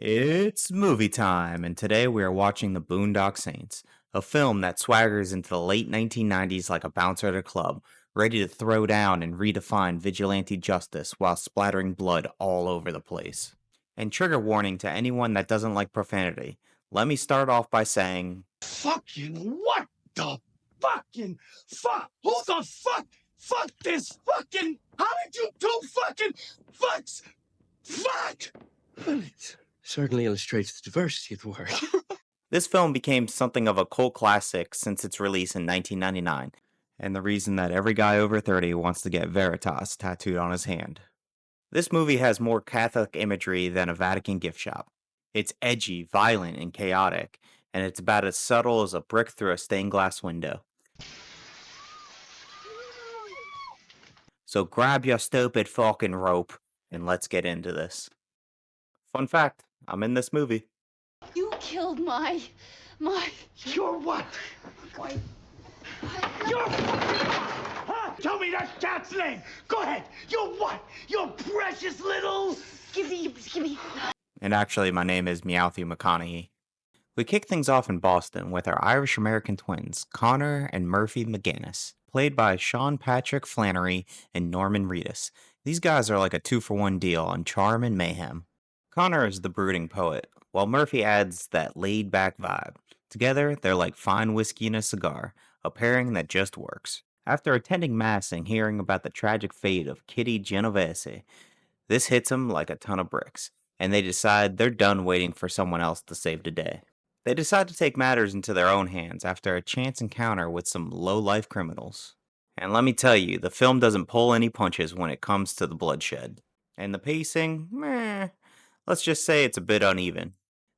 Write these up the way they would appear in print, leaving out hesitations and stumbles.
It's movie time, and today we are watching The Boondock Saints, a film that swaggers into the late 1990s like a bouncer at a club, ready to throw down and redefine vigilante justice while splattering blood all over the place. And trigger warning to anyone that doesn't like profanity. Let me start off by saying, Fucking what the fucking fuck? Who the fuck? Fuck this fucking. How did you do fucking fucks? Fuck! Well, it certainly illustrates the diversity of the word. this film became something of a cult classic since its release in 1999, and the reason that every guy over 30 wants to get Veritas tattooed on his hand. This movie has more Catholic imagery than a Vatican gift shop. It's edgy, violent, and chaotic, and it's about as subtle as a brick through a stained glass window. So grab your stupid fucking rope, and let's get into this. Fun fact, I'm in this movie. You killed my... You're what? My... You're huh? Tell me that cat's name. Go ahead. You're what? You're precious little. Give me... And actually, my name is Meowthy McConaughey. We kick things off in Boston with our Irish-American twins, Connor and Murphy MacManus, played by Sean Patrick Flannery and Norman Reedus. These guys are like a 2-for-1 deal on charm and mayhem. Connor is the brooding poet, while Murphy adds that laid-back vibe. Together, they're like fine whiskey and a cigar, a pairing that just works. After attending Mass and hearing about the tragic fate of Kitty Genovese, this hits them like a ton of bricks, and they decide they're done waiting for someone else to save the day. They decide to take matters into their own hands after a chance encounter with some low-life criminals. And let me tell you, the film doesn't pull any punches when it comes to the bloodshed. And the pacing, meh. Let's just say it's a bit uneven.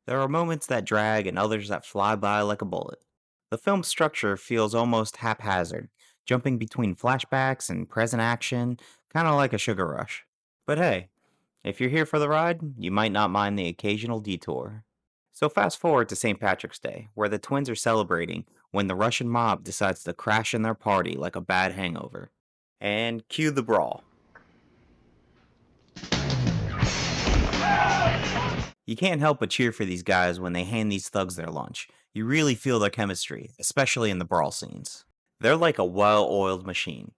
There are moments that drag and others that fly by like a bullet. The film's structure feels almost haphazard, jumping between flashbacks and present action, kind of like a sugar rush. But hey, if you're here for the ride, you might not mind the occasional detour. So fast forward to St. Patrick's Day, where the twins are celebrating when the Russian mob decides to crash in their party like a bad hangover. And cue the brawl. You can't help but cheer for these guys when they hand these thugs their lunch. You really feel their chemistry, especially in the brawl scenes. They're like a well-oiled machine,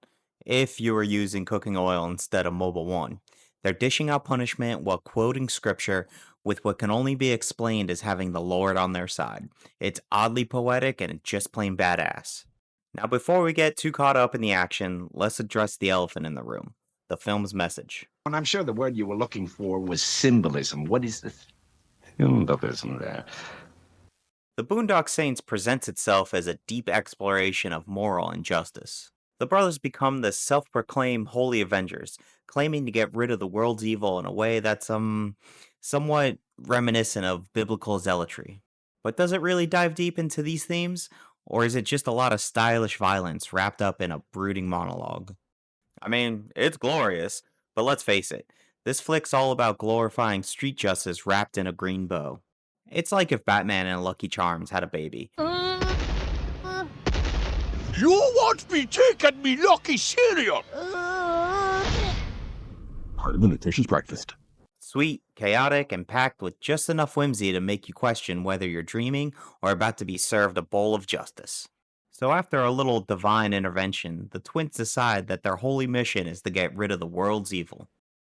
if you were using cooking oil instead of Mobil 1. They're dishing out punishment while quoting scripture with what can only be explained as having the Lord on their side. It's oddly poetic and just plain badass. Now before we get too caught up in the action, let's address the elephant in the room, the film's message. And I'm sure the word you were looking for was symbolism. What is the symbolism there? The Boondock Saints presents itself as a deep exploration of moral injustice. The brothers become the self-proclaimed holy avengers, claiming to get rid of the world's evil in a way that's somewhat reminiscent of biblical zealotry. But does it really dive deep into these themes, or is it just a lot of stylish violence wrapped up in a brooding monologue? I mean, it's glorious, but let's face it, this flick's all about glorifying street justice wrapped in a green bow. It's like if Batman and Lucky Charms had a baby. You won't be taking me lucky cereal. Part of the nutritious breakfast. Sweet, chaotic, and packed with just enough whimsy to make you question whether you're dreaming or about to be served a bowl of justice. So after a little divine intervention, the twins decide that their holy mission is to get rid of the world's evil.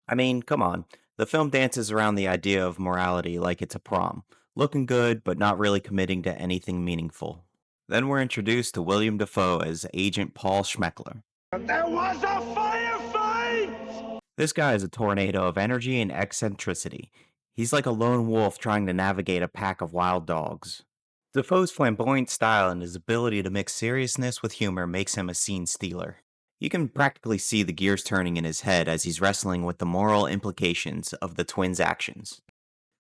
I mean, come on, the film dances around the idea of morality like it's a prom, looking good but not really committing to anything meaningful. Then we're introduced to William Dafoe as Agent Paul Schmeckler. There was a firefight! This guy is a tornado of energy and eccentricity. He's like a lone wolf trying to navigate a pack of wild dogs. Dafoe's flamboyant style and his ability to mix seriousness with humor makes him a scene stealer. You can practically see the gears turning in his head as he's wrestling with the moral implications of the twins' actions.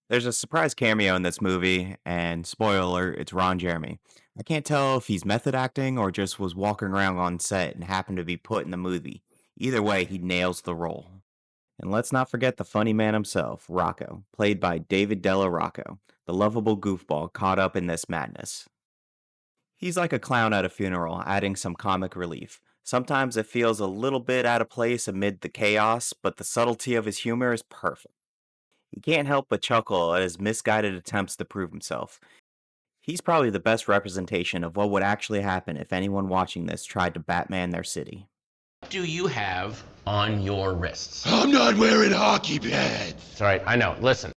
There's a surprise cameo in this movie, and spoiler alert, it's Ron Jeremy. I can't tell if he's method acting or just was walking around on set and happened to be put in the movie. Either way, he nails the role. And let's not forget the funny man himself, Rocco, played by David Della Rocco, the lovable goofball caught up in this madness. He's like a clown at a funeral, adding some comic relief. Sometimes it feels a little bit out of place amid the chaos, but the subtlety of his humor is perfect. You can't help but chuckle at his misguided attempts to prove himself. He's probably the best representation of what would actually happen if anyone watching this tried to Batman their city. What do you have on your wrists? I'm not wearing hockey pads. It's all right, I know. Listen.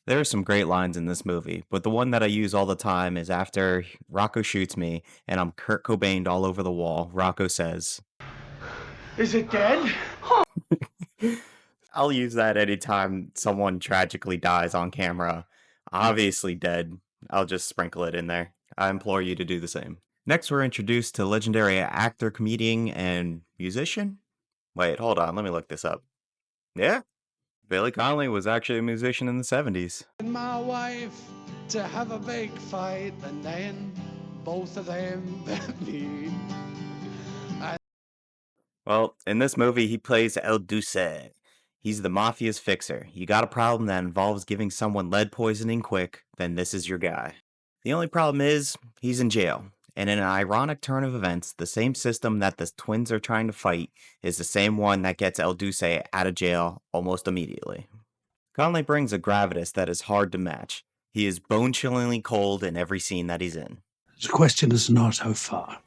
There are some great lines in this movie, but the one that I use all the time is after Rocco shoots me and I'm Kurt Cobained all over the wall. Rocco says, Is it dead? I'll use that anytime someone tragically dies on camera. Obviously dead. I'll just sprinkle it in there. I implore you to do the same. Next, we're introduced to legendary actor, comedian, and musician. Wait, hold on. Let me look this up. Yeah, Billy Connolly was actually a musician in the 70s. My wife to have a big fight, and then both of them bit me. Well, in this movie, he plays El Duce. He's the mafia's fixer. You got a problem that involves giving someone lead poisoning quick, then this is your guy. The only problem is, he's in jail. And in an ironic turn of events, the same system that the twins are trying to fight is the same one that gets El Duce out of jail almost immediately. Conley brings a gravitas that is hard to match. He is bone-chillingly cold in every scene that he's in. The question is not how far.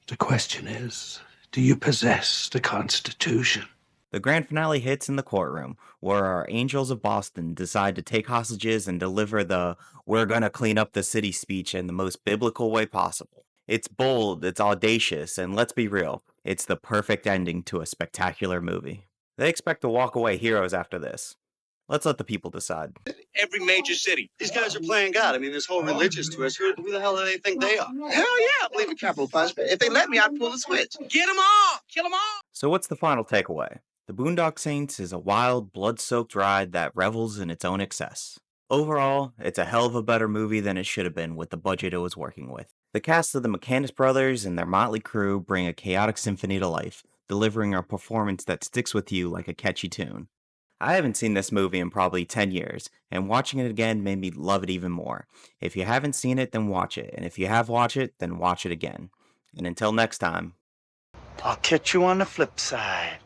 The question is, do you possess the Constitution? The grand finale hits in the courtroom, where our Angels of Boston decide to take hostages and deliver the "we're gonna clean up the city" speech in the most biblical way possible. It's bold, it's audacious, and let's be real, it's the perfect ending to a spectacular movie. They expect to walk away heroes after this. Let's let the people decide. Every major city. These guys are playing God. I mean, this whole religious twist. Who the hell do they think they are? Hell yeah, I believe in capital punishment. If they let me, I'd pull the switch. Get them all! Kill them all! So what's the final takeaway? The Boondock Saints is a wild, blood-soaked ride that revels in its own excess. Overall, it's a hell of a better movie than it should have been with the budget it was working with. The cast of the MacManus brothers and their motley crew bring a chaotic symphony to life, delivering a performance that sticks with you like a catchy tune. I haven't seen this movie in probably 10 years, and watching it again made me love it even more. If you haven't seen it, then watch it, and if you have watched it, then watch it again. And until next time, I'll catch you on the flip side.